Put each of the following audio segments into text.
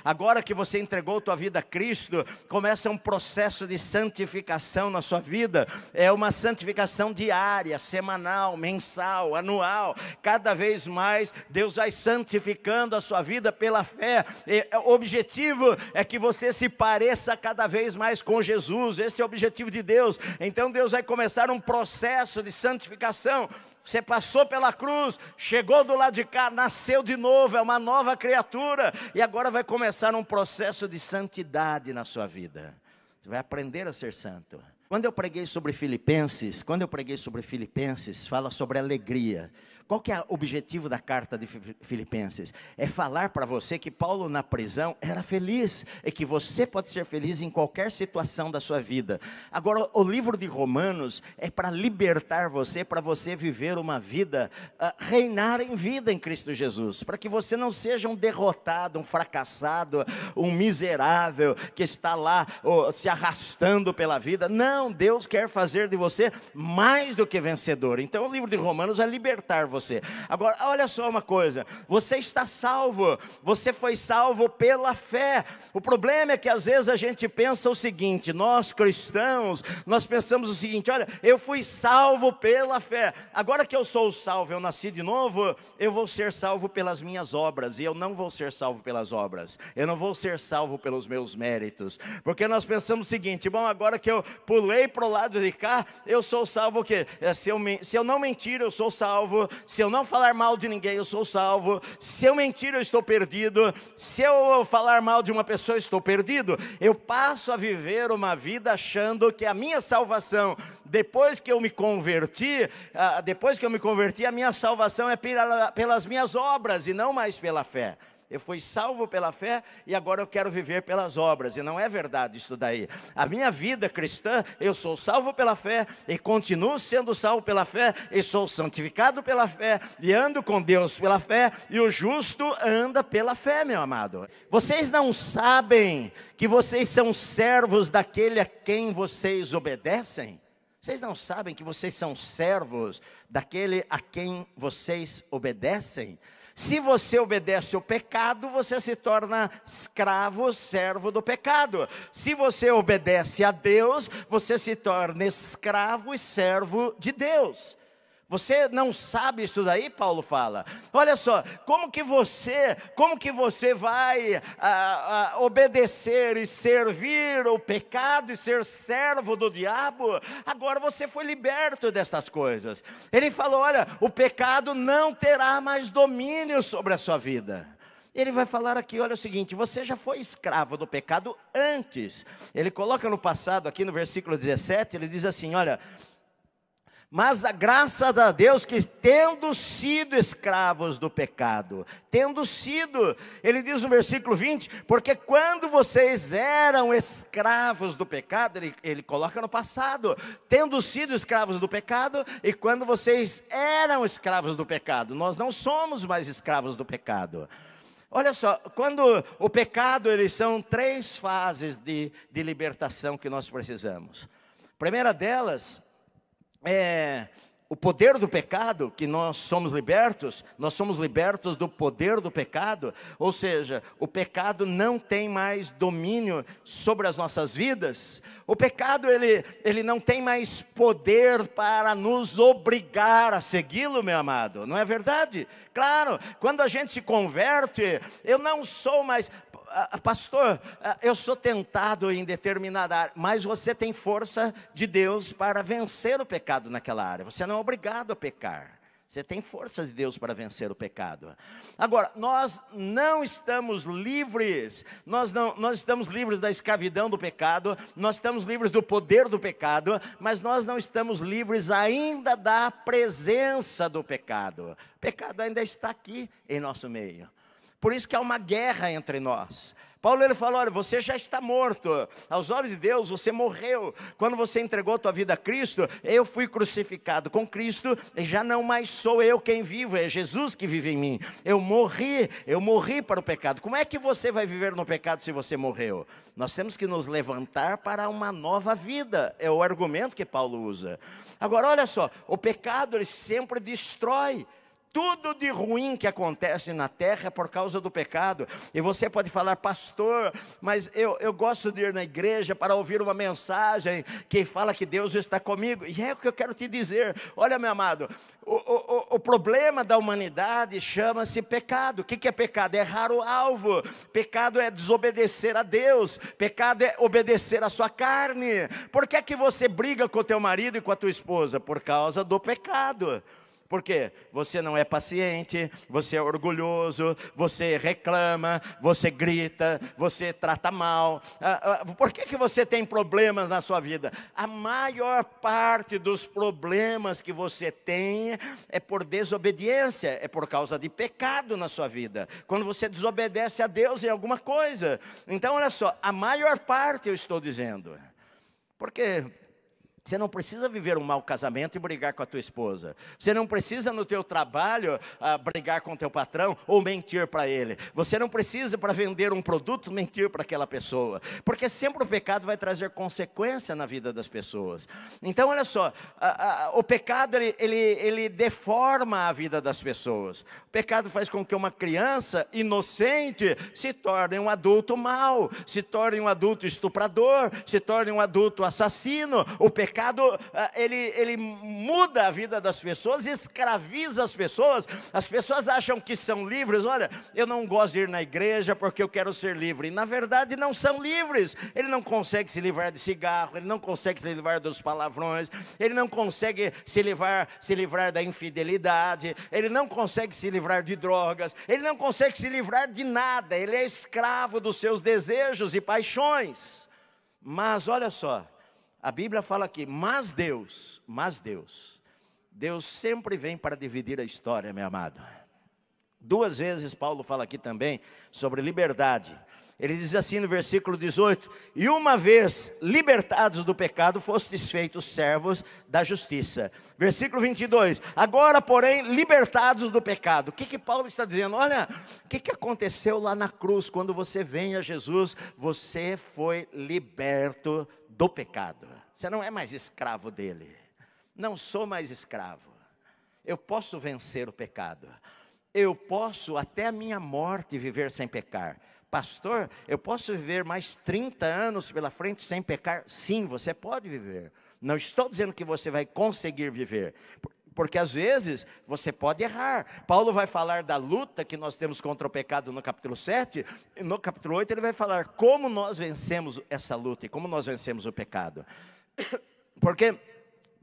Agora que você entregou tua vida a Cristo, começa um processo de santificação na sua vida. É uma santificação diária, semanal, mensal, anual. Cada vez mais Deus vai santificando a sua vida pela fé. O objetivo é que você se pareça cada vez mais com Jesus. Esse é o objetivo de Deus. Então Deus vai começar um processo de santificação. Você passou pela cruz, chegou do lado de cá, nasceu de novo, é uma nova criatura. E agora vai começar um processo de santidade na sua vida. Você vai aprender a ser santo. Quando eu preguei sobre Filipenses, fala sobre alegria. Qual que é o objetivo da carta de Filipenses? É falar para você que Paulo na prisão era feliz, e que você pode ser feliz em qualquer situação da sua vida. Agora, o livro de Romanos é para libertar você, para você viver uma vida, reinar em vida em Cristo Jesus, para que você não seja um derrotado, um fracassado, um miserável, que está lá se arrastando pela vida. Não, Deus quer fazer de você mais do que vencedor. Então o livro de Romanos vai libertar você. Agora, olha só uma coisa, você está salvo, você foi salvo pela fé. O problema é que às vezes a gente pensa o seguinte, nós cristãos, nós pensamos o seguinte, olha, eu fui salvo pela fé, agora que eu sou salvo, eu nasci de novo, eu vou ser salvo pelas minhas obras, e eu não vou ser salvo pelas obras, eu não vou ser salvo pelos meus méritos, porque nós pensamos o seguinte, bom, agora que eu pulei para o lado de cá, eu sou salvo o quê? Se eu não mentir, eu sou salvo. Se eu não falar mal de ninguém, eu sou salvo. Se eu mentir, eu estou perdido. Se eu falar mal de uma pessoa, eu estou perdido. Eu passo a viver uma vida achando que a minha salvação, depois que eu me converti, a minha salvação é pelas minhas obras e não mais pela fé. Eu fui salvo pela fé e agora eu quero viver pelas obras. E não é verdade isso daí. A minha vida cristã, eu sou salvo pela fé e continuo sendo salvo pela fé. E sou santificado pela fé e ando com Deus pela fé. E o justo anda pela fé, meu amado. Vocês não sabem que vocês são servos daquele a quem vocês obedecem? Vocês não sabem que vocês são servos daquele a quem vocês obedecem? Se você obedece ao pecado, você se torna escravo, servo do pecado. Se você obedece a Deus, você se torna escravo e servo de Deus. Você não sabe isso daí, Paulo fala. Olha só, como que você vai obedecer e servir o pecado e ser servo do diabo? Agora você foi liberto destas coisas. Ele falou, olha, o pecado não terá mais domínio sobre a sua vida. Ele vai falar aqui, olha o seguinte, você já foi escravo do pecado antes. Ele coloca no passado, aqui no versículo 17, ele diz assim, olha, mas a graça a Deus que tendo sido escravos do pecado, ele diz no versículo 20, porque quando vocês eram escravos do pecado, ele coloca no passado, tendo sido escravos do pecado, e quando vocês eram escravos do pecado, nós não somos mais escravos do pecado. Olha só, quando o pecado, eles são 3 fases de libertação que nós precisamos. A primeira delas é o poder do pecado, que nós somos libertos do poder do pecado, ou seja, o pecado não tem mais domínio sobre as nossas vidas. O pecado, ele não tem mais poder para nos obrigar a segui-lo, meu amado, não é verdade? Claro, quando a gente se converte, eu não sou mais... pastor, eu sou tentado em determinada área, mas você tem força de Deus para vencer o pecado naquela área. Você não é obrigado a pecar. Você tem forças de Deus para vencer o pecado. Agora, nós não estamos livres, nós estamos livres da escravidão do pecado, nós estamos livres do poder do pecado, mas nós não estamos livres ainda da presença do pecado. O pecado ainda está aqui em nosso meio. Por isso que há uma guerra entre nós. Paulo, ele falou, olha, você já está morto. Aos olhos de Deus, você morreu. Quando você entregou a tua vida a Cristo, eu fui crucificado com Cristo, e já não mais sou eu quem vivo, é Jesus que vive em mim. Eu morri para o pecado. Como é que você vai viver no pecado se você morreu? Nós temos que nos levantar para uma nova vida. É o argumento que Paulo usa. Agora, olha só, o pecado, ele sempre destrói. Tudo de ruim que acontece na terra é por causa do pecado. E você pode falar: pastor, mas eu gosto de ir na igreja para ouvir uma mensagem que fala que Deus está comigo. E é o que eu quero te dizer. Olha, meu amado, o problema da humanidade chama-se pecado. O que é pecado? É errar o alvo. Pecado é desobedecer a Deus. Pecado é obedecer a sua carne. Por que é que você briga com o teu marido e com a tua esposa? Por causa do pecado. Por quê? Você não é paciente, você é orgulhoso, você reclama, você grita, você trata mal. Por que você tem problemas na sua vida? A maior parte dos problemas que você tem é por desobediência, é por causa de pecado na sua vida. Quando você desobedece a Deus em alguma coisa. Então, olha só, a maior parte eu estou dizendo. Porque você não precisa viver um mau casamento e brigar com a tua esposa. Você não precisa no teu trabalho brigar com o teu patrão ou mentir para ele. Você não precisa, para vender um produto, mentir para aquela pessoa. Porque sempre o pecado vai trazer consequência na vida das pessoas. Então, olha só, o pecado ele deforma a vida das pessoas. O pecado faz com que uma criança inocente se torne um adulto mau, se torne um adulto estuprador, se torne um adulto assassino. O pecado, ele muda a vida das pessoas, escraviza as pessoas. As pessoas acham que são livres. Olha, eu não gosto de ir na igreja porque eu quero ser livre. E, na verdade, não são livres. Ele não consegue se livrar de cigarro, ele não consegue se livrar dos palavrões, ele não consegue se livrar da infidelidade, ele não consegue se livrar de drogas, ele não consegue se livrar de nada. Ele é escravo dos seus desejos e paixões. Mas olha só, a Bíblia fala aqui: mas Deus sempre vem para dividir a história, meu amado. 2 vezes Paulo fala aqui também sobre liberdade. Ele diz assim no versículo 18: e uma vez libertados do pecado, fostes feitos servos da justiça. Versículo 22, agora porém libertados do pecado. O que Paulo está dizendo? Olha, o que aconteceu lá na cruz? Quando você vem a Jesus, você foi liberto do pecado. Você não é mais escravo dele. Não sou mais escravo. Eu posso vencer o pecado. Eu posso até a minha morte viver sem pecar. Pastor, eu posso viver mais 30 anos pela frente sem pecar? Sim, você pode viver. Não estou dizendo que você vai conseguir viver, porque às vezes você pode errar. Paulo vai falar da luta que nós temos contra o pecado no capítulo 7, e no capítulo 8 ele vai falar como nós vencemos essa luta e como nós vencemos o pecado. Porque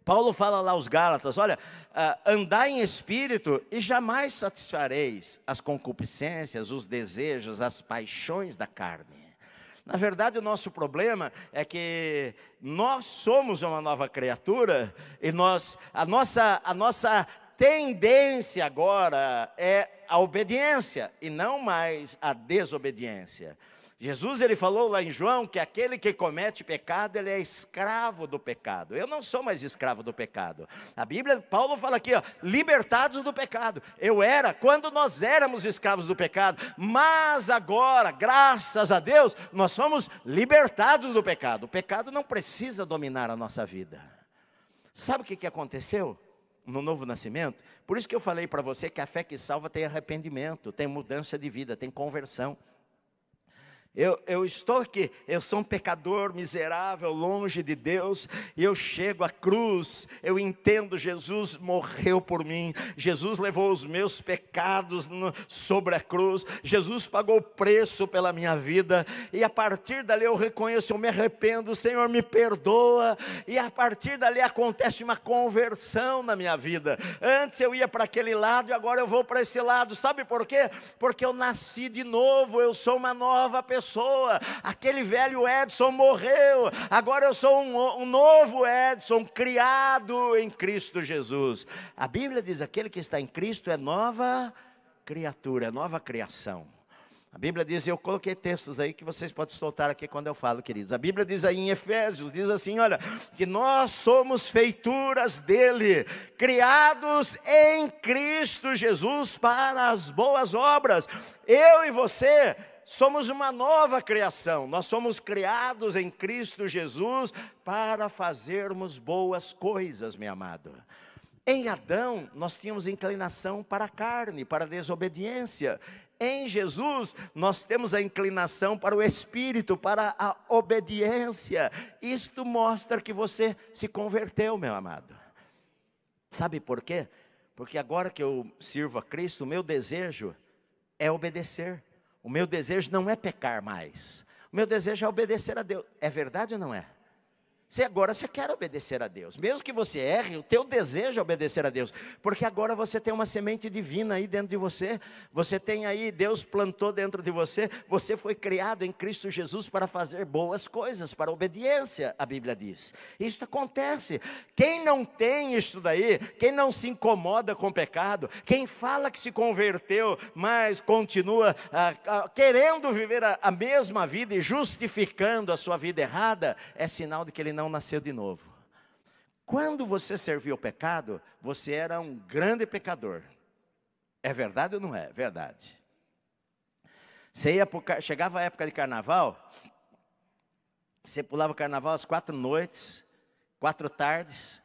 Paulo fala lá aos Gálatas: olha, andai em espírito e jamais satisfareis as concupiscências, os desejos, as paixões da carne. Na verdade, o nosso problema é que nós somos uma nova criatura e a nossa tendência agora é a obediência e não mais a desobediência. Jesus, ele falou lá em João que aquele que comete pecado, ele é escravo do pecado. Eu não sou mais escravo do pecado. A Bíblia, Paulo fala aqui, ó, libertados do pecado. Eu era, quando nós éramos escravos do pecado, mas agora, graças a Deus, nós somos libertados do pecado. O pecado não precisa dominar a nossa vida. Sabe o que aconteceu no novo nascimento? Por isso que eu falei para você que a fé que salva tem arrependimento, tem mudança de vida, tem conversão. Eu estou aqui, eu sou um pecador miserável, longe de Deus, e eu chego à cruz, eu entendo, Jesus morreu por mim, Jesus levou os meus pecados sobre a cruz, Jesus pagou o preço pela minha vida, e a partir dali eu reconheço, eu me arrependo, o Senhor me perdoa, e a partir dali acontece uma conversão na minha vida. Antes eu ia para aquele lado e agora eu vou para esse lado. Sabe por quê? Porque eu nasci de novo, eu sou uma nova pessoa. Aquele velho Edson morreu, agora eu sou um novo Edson, criado em Cristo Jesus. A Bíblia diz: aquele que está em Cristo é nova criatura, é nova criação. A Bíblia diz, eu coloquei textos aí que vocês podem soltar aqui quando eu falo, queridos. A Bíblia diz aí em Efésios, diz assim, olha, que nós somos feituras dele, criados em Cristo Jesus para as boas obras. Eu e você somos uma nova criação, nós somos criados em Cristo Jesus para fazermos boas coisas, meu amado. Em Adão, nós tínhamos inclinação para a carne, para a desobediência. Em Jesus, nós temos a inclinação para o Espírito, para a obediência. Isto mostra que você se converteu, meu amado. Sabe por quê? Porque agora que eu sirvo a Cristo, o meu desejo é obedecer. O meu desejo não é pecar mais. O meu desejo é obedecer a Deus. É verdade ou não é? Agora você quer obedecer a Deus. Mesmo que você erre, o teu desejo é obedecer a Deus. Porque agora você tem uma semente divina aí dentro de você. Você tem aí, Deus plantou dentro de você. Você foi criado em Cristo Jesus para fazer boas coisas, para obediência, a Bíblia diz. Isso acontece. Quem não tem isso daí, quem não se incomoda com o pecado, quem fala que se converteu, mas continua querendo viver a mesma vida e justificando a sua vida errada, é sinal de que ele não nasceu de novo. Quando você serviu o pecado, você era um grande pecador. É verdade ou não é? Verdade. Chegava a época de carnaval, você pulava o carnaval às 4 noites, 4 tardes,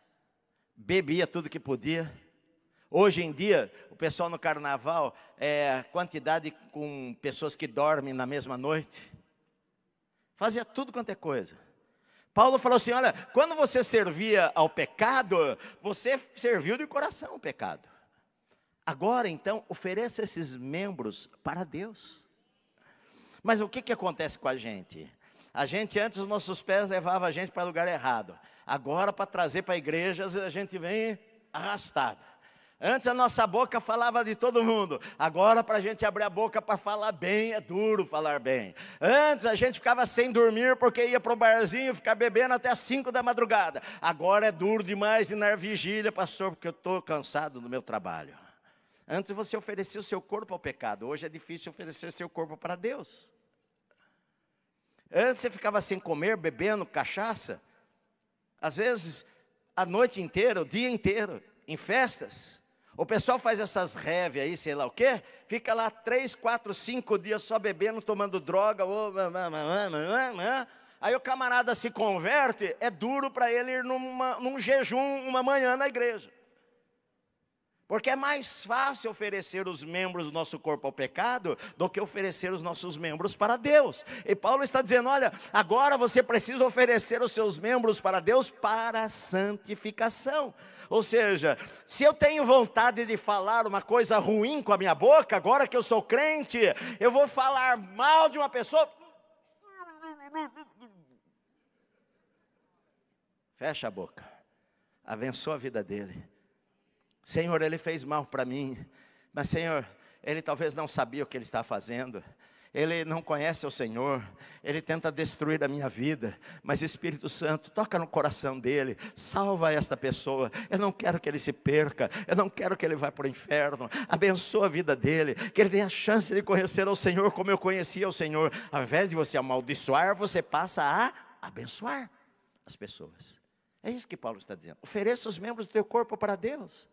bebia tudo que podia. Hoje em dia, o pessoal no carnaval, quantidade com pessoas que dormem na mesma noite, fazia tudo quanto é coisa. Paulo falou assim, olha, quando você servia ao pecado, você serviu de coração o pecado. Agora, então, ofereça esses membros para Deus. Mas o que acontece com a gente? A gente, antes, os nossos pés levavam a gente para lugar errado. Agora, para trazer para a igreja, a gente vem arrastado. Antes a nossa boca falava de todo mundo. Agora para a gente abrir a boca para falar bem, é duro falar bem. Antes a gente ficava sem dormir porque ia para o barzinho ficar bebendo até as 5 da madrugada. Agora é duro demais ir na vigília, pastor, porque eu estou cansado do meu trabalho. Antes você oferecia o seu corpo ao pecado. Hoje é difícil oferecer o seu corpo para Deus. Antes você ficava sem comer, bebendo, cachaça. Às vezes a noite inteira, o dia inteiro, em festas. O pessoal faz essas rave aí, sei lá o quê, fica lá 3, 4, 5 dias só bebendo, tomando droga, aí o camarada se converte, é duro para ele ir num jejum uma manhã na igreja. Porque é mais fácil oferecer os membros do nosso corpo ao pecado do que oferecer os nossos membros para Deus. E Paulo está dizendo, olha, agora você precisa oferecer os seus membros para Deus para a santificação. Ou seja, se eu tenho vontade de falar uma coisa ruim com a minha boca, agora que eu sou crente, eu vou falar mal de uma pessoa. Fecha a boca. Abençoa a vida dele. Senhor, ele fez mal para mim, mas Senhor, ele talvez não sabia o que ele está fazendo, ele não conhece o Senhor, ele tenta destruir a minha vida, mas Espírito Santo, toca no coração dele, salva esta pessoa, eu não quero que ele se perca, eu não quero que ele vá para o inferno, abençoa a vida dele, que ele tenha a chance de conhecer ao Senhor como eu conhecia o Senhor. Ao invés de você amaldiçoar, você passa a abençoar as pessoas. É isso que Paulo está dizendo, ofereça os membros do teu corpo para Deus.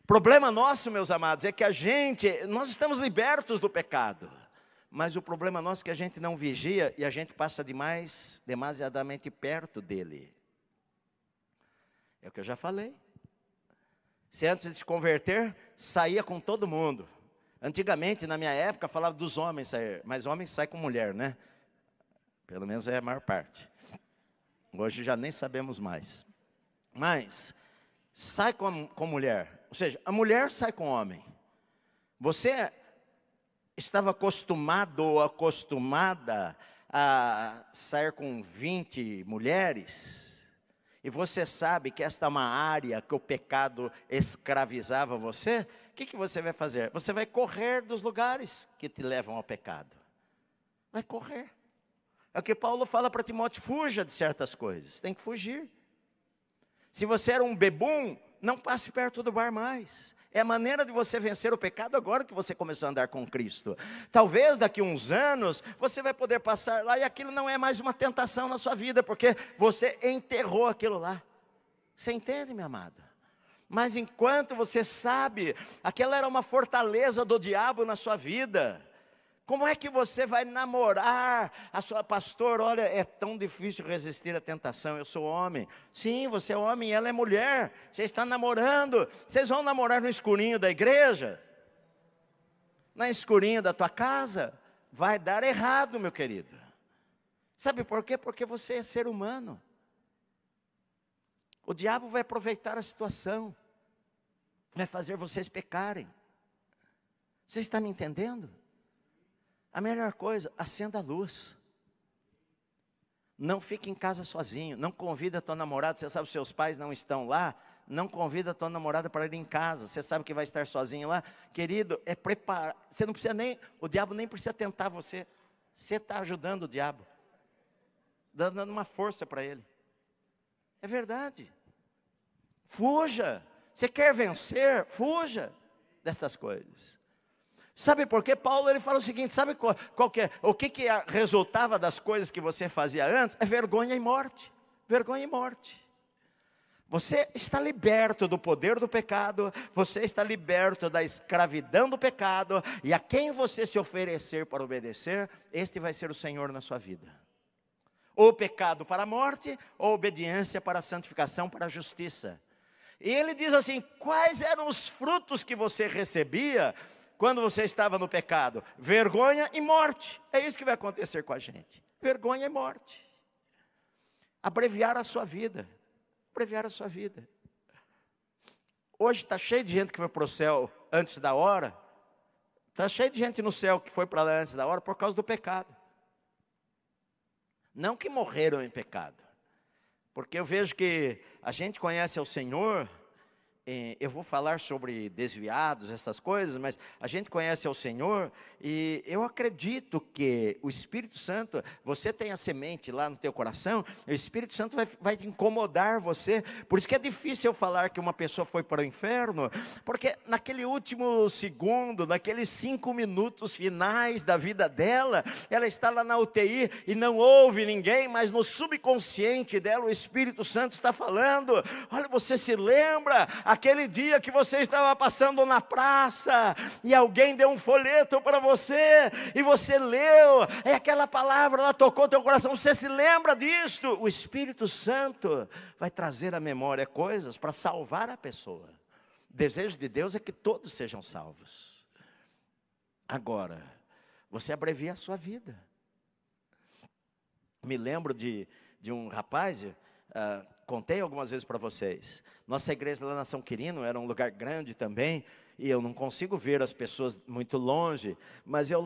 Problema nosso, meus amados, é que nós estamos libertos do pecado, mas o problema nosso é que a gente não vigia e a gente passa demasiadamente perto dele. É o que eu já falei. Se antes de se converter, saía com todo mundo. Antigamente, na minha época, falava dos homens sair, mas homens saem com mulher, né? Pelo menos é a maior parte. Hoje já nem sabemos mais. Mas sai com mulher. Ou seja, a mulher sai com o homem. Você estava acostumado ou acostumada a sair com 20 mulheres, e você sabe que esta é uma área que o pecado escravizava você, o que você vai fazer? Você vai correr dos lugares que te levam ao pecado. Vai correr. É o que Paulo fala para Timóteo, fuja de certas coisas, tem que fugir. Se você era um bebum, não passe perto do bar mais. É a maneira de você vencer o pecado agora que você começou a andar com Cristo. Talvez daqui a uns anos, você vai poder passar lá e aquilo não é mais uma tentação na sua vida, porque você enterrou aquilo lá. Você entende, meu amado? Mas enquanto você sabe, aquela era uma fortaleza do diabo na sua vida. Como é que você vai namorar a sua pastor? Olha, é tão difícil resistir à tentação. Eu sou homem. Sim, você é homem e ela é mulher. Você está namorando. Vocês vão namorar no escurinho da igreja? No escurinho da tua casa? Vai dar errado, meu querido. Sabe por quê? Porque você é ser humano. O diabo vai aproveitar a situação. Vai fazer vocês pecarem. Você está me entendendo? A melhor coisa, acenda a luz. Não fique em casa sozinho. Não convida a tua namorada. Você sabe que seus pais não estão lá. Não convida a tua namorada para ir em casa. Você sabe que vai estar sozinho lá. Querido, é preparar. Você não precisa nem, o diabo nem precisa tentar você. Você está ajudando o diabo. Dando uma força para ele. É verdade. Fuja. Você quer vencer? Fuja dessas coisas. Sabe por quê? Paulo ele fala o seguinte, sabe qual que é? O que resultava das coisas que você fazia antes? É vergonha e morte. Vergonha e morte. Você está liberto do poder do pecado, você está liberto da escravidão do pecado, e a quem você se oferecer para obedecer, este vai ser o Senhor na sua vida. Ou pecado para a morte, ou obediência para a santificação, para a justiça. E ele diz assim, quais eram os frutos que você recebia quando você estava no pecado? Vergonha e morte. É isso que vai acontecer com a gente. Vergonha e morte. Abreviar a sua vida. Abreviar a sua vida. Hoje está cheio de gente que foi para o céu antes da hora. Está cheio de gente no céu que foi para lá antes da hora por causa do pecado. Não que morreram em pecado. Porque eu vejo que a gente conhece o Senhor. Eu vou falar sobre desviados, essas coisas, mas a gente conhece ao Senhor e eu acredito que o Espírito Santo, você tem a semente lá no teu coração, o Espírito Santo vai incomodar você. Por isso que é difícil eu falar que uma pessoa foi para o inferno, porque naquele último segundo, naqueles 5 minutos finais da vida dela, ela está lá na UTI e não ouve ninguém, mas no subconsciente dela o Espírito Santo está falando, olha, você se lembra aquele dia que você estava passando na praça e alguém deu um folheto para você e você leu, aquela palavra, ela tocou teu coração, você se lembra disto? O Espírito Santo vai trazer à memória coisas para salvar a pessoa. O desejo de Deus é que todos sejam salvos. Agora, você abrevia a sua vida. Me lembro de um rapaz, contei algumas vezes para vocês. Nossa igreja lá na São Quirino era um lugar grande também, e eu não consigo ver as pessoas muito longe, mas eu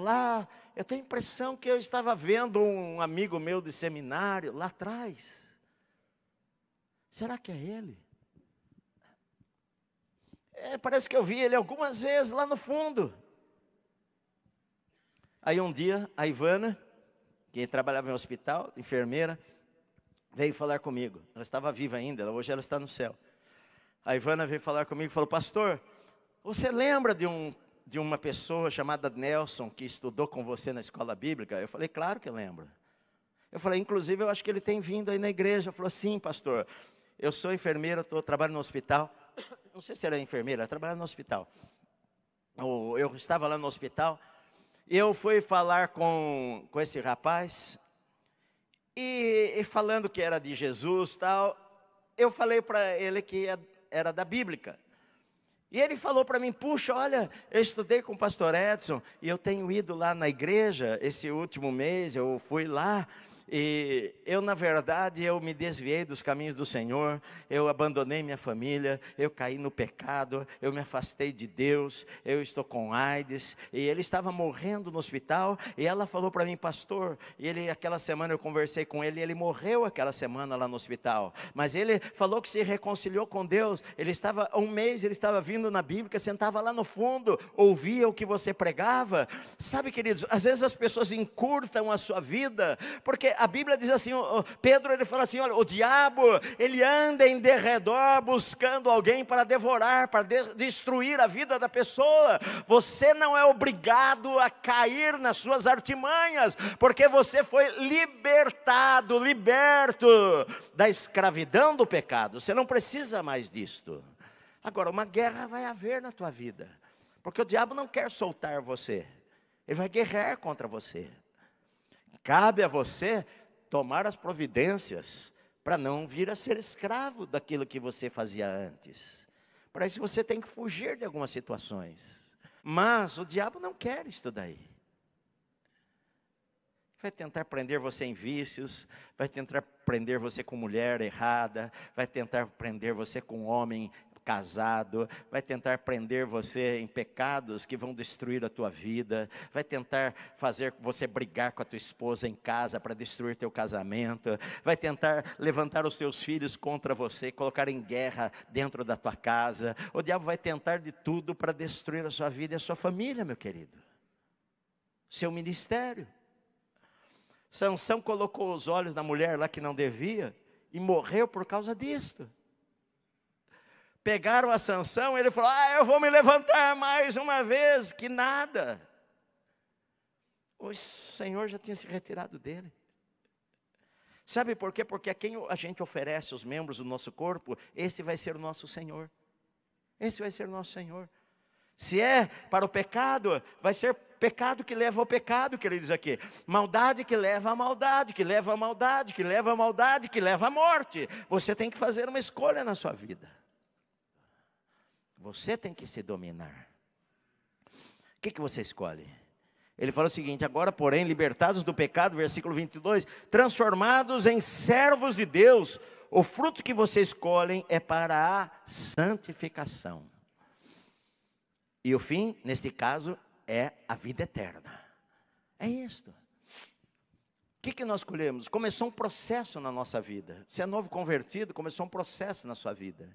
tenho a impressão que eu estava vendo um amigo meu de seminário lá atrás. Será que é ele? Parece que eu vi ele algumas vezes lá no fundo. Aí um dia, a Ivana, que trabalhava em hospital, enfermeira, veio falar comigo. Ela estava viva ainda, hoje ela está no céu. A Ivana veio falar comigo e falou, pastor, você lembra de uma pessoa chamada Nelson, que estudou com você na escola bíblica? Eu falei, claro que eu lembro. Eu falei, inclusive eu acho que ele tem vindo aí na igreja. Ela falou, sim, pastor, eu sou enfermeira, trabalho no hospital. Não sei se ela é enfermeira, ela trabalha no hospital. Eu estava lá no hospital, e eu fui falar com esse rapaz, e falando que era de Jesus tal, eu falei para ele que era da Bíblica. E ele falou para mim, puxa, olha, eu estudei com o pastor Edson, e eu tenho ido lá na igreja, esse último mês eu fui lá, e eu na verdade, eu me desviei dos caminhos do Senhor, eu abandonei minha família, eu caí no pecado, eu me afastei de Deus, eu estou com AIDS, e ele estava morrendo no hospital, e ela falou para mim, pastor, e aquela semana eu conversei com ele, e ele morreu aquela semana lá no hospital, mas ele falou que se reconciliou com Deus, ele estava, um mês ele estava vindo na Bíblia, sentava lá no fundo, ouvia o que você pregava. Sabe, queridos, às vezes as pessoas encurtam a sua vida, porque a Bíblia diz assim, Pedro ele fala assim, olha, o diabo, ele anda em derredor buscando alguém para devorar, para destruir a vida da pessoa. Você não é obrigado a cair nas suas artimanhas, porque você foi liberto da escravidão do pecado. Você não precisa mais disto. Agora, uma guerra vai haver na tua vida, porque o diabo não quer soltar você. Ele vai guerrear contra você. Cabe a você tomar as providências para não vir a ser escravo daquilo que você fazia antes. Para isso você tem que fugir de algumas situações. Mas o diabo não quer isso daí. Vai tentar prender você em vícios, vai tentar prender você com mulher errada, vai tentar prender você com homem casado, vai tentar prender você em pecados que vão destruir a tua vida, vai tentar fazer você brigar com a tua esposa em casa para destruir teu casamento, vai tentar levantar os teus filhos contra você, colocar em guerra dentro da tua casa. O diabo vai tentar de tudo para destruir a sua vida e a sua família, meu querido. Seu ministério. Sansão colocou os olhos na mulher lá que não devia e morreu por causa disto. Pegaram a Sansão, ele falou: eu vou me levantar mais uma vez, que nada. O Senhor já tinha se retirado dele. Sabe por quê? Porque a quem a gente oferece os membros do nosso corpo, esse vai ser o nosso Senhor. Esse vai ser o nosso Senhor. Se é para o pecado, vai ser pecado que leva ao pecado, que ele diz aqui. Maldade que leva à maldade, que leva à maldade, que leva à maldade, que leva à morte. Você tem que fazer uma escolha na sua vida. Você tem que se dominar. O que você escolhe? Ele fala o seguinte: agora, porém, libertados do pecado, versículo 22, transformados em servos de Deus, o fruto que vocês escolhem é para a santificação. E o fim, neste caso, é a vida eterna. É isto. O que nós escolhemos? Começou um processo na nossa vida. Você é novo convertido, começou um processo na sua vida.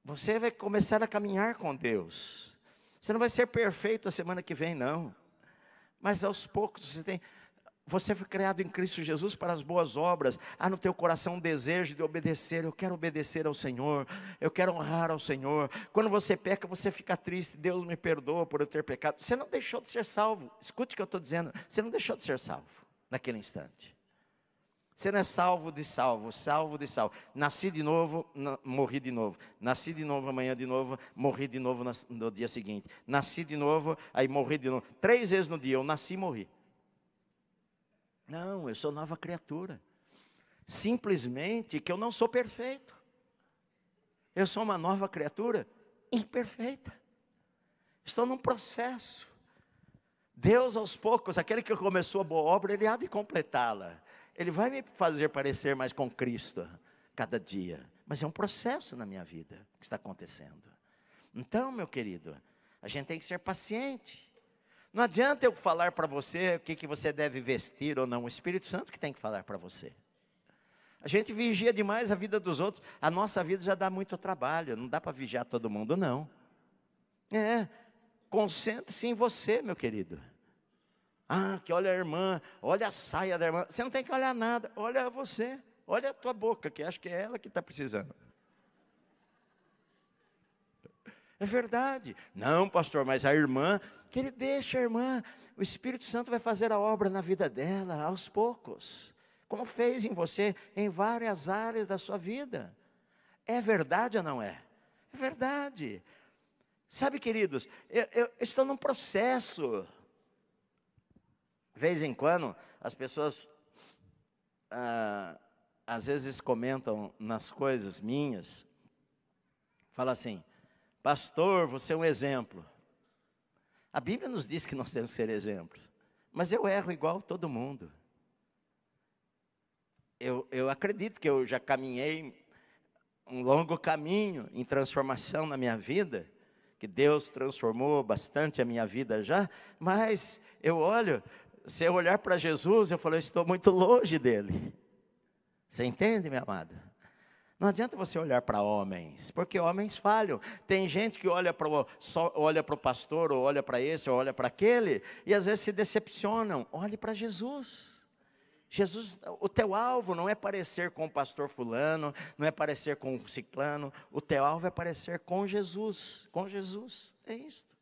Você vai começar a caminhar com Deus. Você não vai ser perfeito a semana que vem, não. Mas aos poucos você foi criado em Cristo Jesus para as boas obras. Há no teu coração um desejo de obedecer. Eu quero obedecer ao Senhor. Eu quero honrar ao Senhor. Quando você peca, você fica triste. Deus me perdoa por eu ter pecado. Você não deixou de ser salvo. Escute o que eu estou dizendo. Você não deixou de ser salvo naquele instante. Você não é salvo de salvo, salvo de salvo. Nasci de novo, morri de novo. Nasci de novo, amanhã de novo, morri de novo no dia seguinte. Nasci de novo, aí morri de novo. 3 vezes no dia eu nasci e morri. Não, eu sou nova criatura. Simplesmente que eu não sou perfeito. Eu sou uma nova criatura imperfeita. Estou num processo. Deus aos poucos, aquele que começou a boa obra, Ele há de completá-la. Ele vai me fazer parecer mais com Cristo cada dia. Mas é um processo na minha vida que está acontecendo. Então, meu querido, a gente tem que ser paciente. Não adianta eu falar para você o que você deve vestir ou não. O Espírito Santo que tem que falar para você. A gente vigia demais a vida dos outros. A nossa vida já dá muito trabalho. Não dá para vigiar todo mundo, não. Concentre-se em você, meu querido. Que olha a irmã, olha a saia da irmã. Você não tem que olhar nada, olha você. Olha a tua boca, que acho que é ela que está precisando. É verdade. Não, pastor, mas a irmã, que ele deixa a irmã. O Espírito Santo vai fazer a obra na vida dela, aos poucos. Como fez em você, em várias áreas da sua vida. É verdade ou não é? É verdade. Sabe, queridos, eu estou num processo. De vez em quando, as pessoas, às vezes comentam nas coisas minhas, fala assim: pastor, você é um exemplo. A Bíblia nos diz que nós temos que ser exemplos, mas eu erro igual todo mundo. Eu acredito que eu já caminhei um longo caminho em transformação na minha vida, que Deus transformou bastante a minha vida já, mas eu olho, se eu olhar para Jesus, eu falo: eu estou muito longe dele. Você entende, minha amada? Não adianta você olhar para homens, porque homens falham. Tem gente que olha para o pastor, ou olha para esse, ou olha para aquele, e às vezes se decepcionam. Olhe para Jesus. Jesus, o teu alvo não é parecer com o pastor fulano, não é parecer com o ciclano. O teu alvo é parecer com Jesus. Com Jesus, é isso.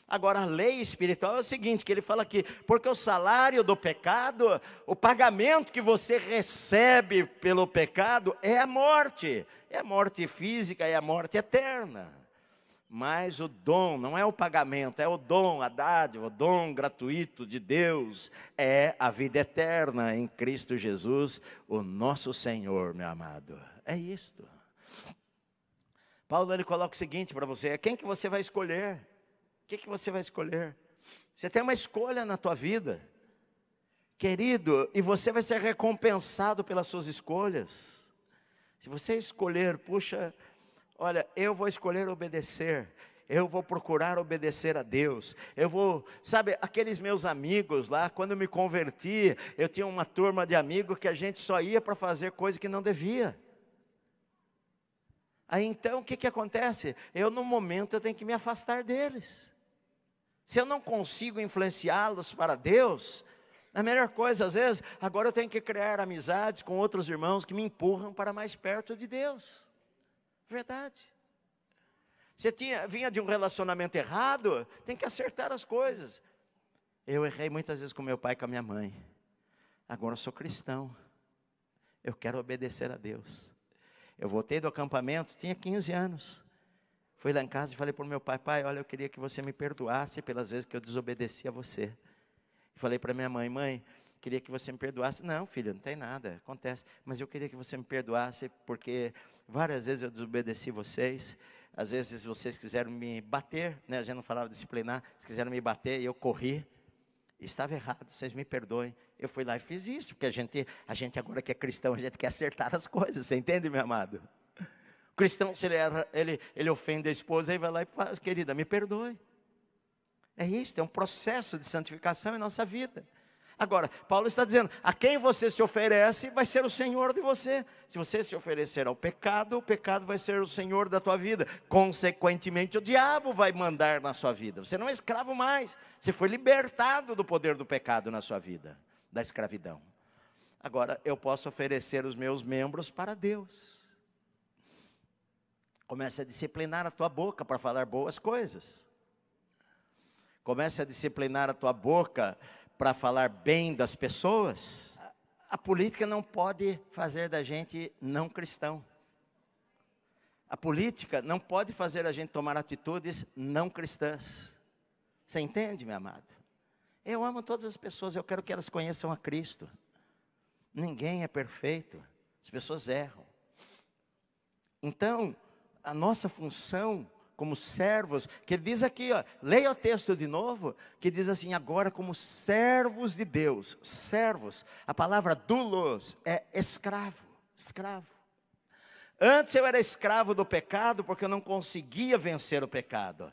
Agora, a lei espiritual é o seguinte, que ele fala aqui: porque o salário do pecado, o pagamento que você recebe pelo pecado é a morte física, é a morte eterna. Mas o dom, não é o pagamento, é o dom, a dádiva, o dom gratuito de Deus, é a vida eterna em Cristo Jesus, o nosso Senhor, meu amado. É isto. Paulo, ele coloca o seguinte para você: quem que você vai escolher? O que você vai escolher? Você tem uma escolha na tua vida, querido, e você vai ser recompensado pelas suas escolhas. Se você escolher, puxa, olha, eu vou escolher obedecer, eu vou procurar obedecer a Deus, eu vou, sabe, aqueles meus amigos lá, quando eu me converti, eu tinha uma turma de amigos que a gente só ia para fazer coisa que não devia. Aí então, o que acontece? Eu no momento eu tenho que me afastar deles. Se eu não consigo influenciá-los para Deus, a melhor coisa às vezes, agora eu tenho que criar amizades com outros irmãos que me empurram para mais perto de Deus. Verdade. Você vinha de um relacionamento errado, tem que acertar as coisas. Eu errei muitas vezes com meu pai e com a minha mãe. Agora eu sou cristão. Eu quero obedecer a Deus. Eu voltei do acampamento, tinha 15 anos. Fui lá em casa e falei para o meu pai: pai, olha, eu queria que você me perdoasse pelas vezes que eu desobedeci a você. E falei para minha mãe: mãe, queria que você me perdoasse. Não, filho, não tem nada, acontece. Mas eu queria que você me perdoasse, porque várias vezes eu desobedeci vocês. Às vezes vocês quiseram me bater, né? A gente não falava disciplinar, vocês quiseram me bater e eu corri. Estava errado, vocês me perdoem. Eu fui lá e fiz isso, porque a gente agora que é cristão, a gente quer acertar as coisas, você entende, meu amado? O cristão, se ele ofende a esposa, aí vai lá e fala: querida, me perdoe. É isso, é um processo de santificação em nossa vida. Agora, Paulo está dizendo: a quem você se oferece, vai ser o Senhor de você. Se você se oferecer ao pecado, o pecado vai ser o Senhor da tua vida. Consequentemente, o diabo vai mandar na sua vida. Você não é escravo mais. Você foi libertado do poder do pecado na sua vida, da escravidão. Agora, eu posso oferecer os meus membros para Deus. Comece a disciplinar a tua boca para falar boas coisas. Comece a disciplinar a tua boca para falar bem das pessoas. A política não pode fazer da gente não cristão. A política não pode fazer a gente tomar atitudes não cristãs. Você entende, meu amado? Eu amo todas as pessoas, eu quero que elas conheçam a Cristo. Ninguém é perfeito, as pessoas erram. Então, a nossa função como servos, que ele diz aqui, ó, leia o texto de novo, que diz assim: agora como servos de Deus. Servos, a palavra doulos é escravo, escravo. Antes eu era escravo do pecado, porque eu não conseguia vencer o pecado.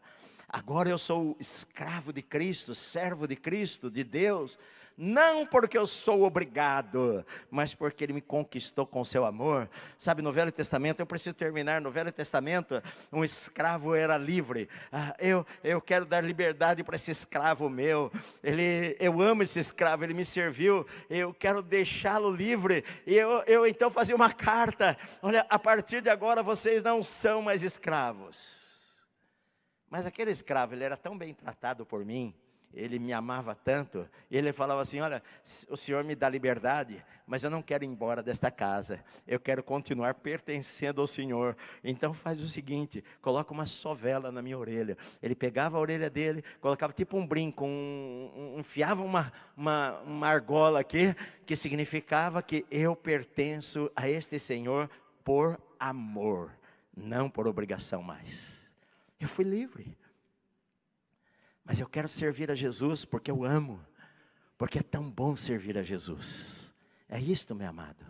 Agora eu sou escravo de Cristo, servo de Cristo, de Deus. Não porque eu sou obrigado, mas porque Ele me conquistou com seu amor. Sabe, no Velho Testamento, eu preciso terminar, no Velho Testamento, um escravo era livre. Eu quero dar liberdade para esse escravo meu. Eu amo esse escravo, ele me serviu, eu quero deixá-lo livre. E eu então fazia uma carta: olha, a partir de agora vocês não são mais escravos. Mas aquele escravo, ele era tão bem tratado por mim, ele me amava tanto, e ele falava assim: olha, o Senhor me dá liberdade, mas eu não quero ir embora desta casa, eu quero continuar pertencendo ao Senhor. Então faz o seguinte, coloca uma sovela na minha orelha. Ele pegava a orelha dele, colocava tipo um brinco, enfiava uma argola aqui, que significava que eu pertenço a este Senhor por amor, não por obrigação mais. Eu fui livre. Mas eu quero servir a Jesus porque eu amo. Porque é tão bom servir a Jesus. É isto, meu amado.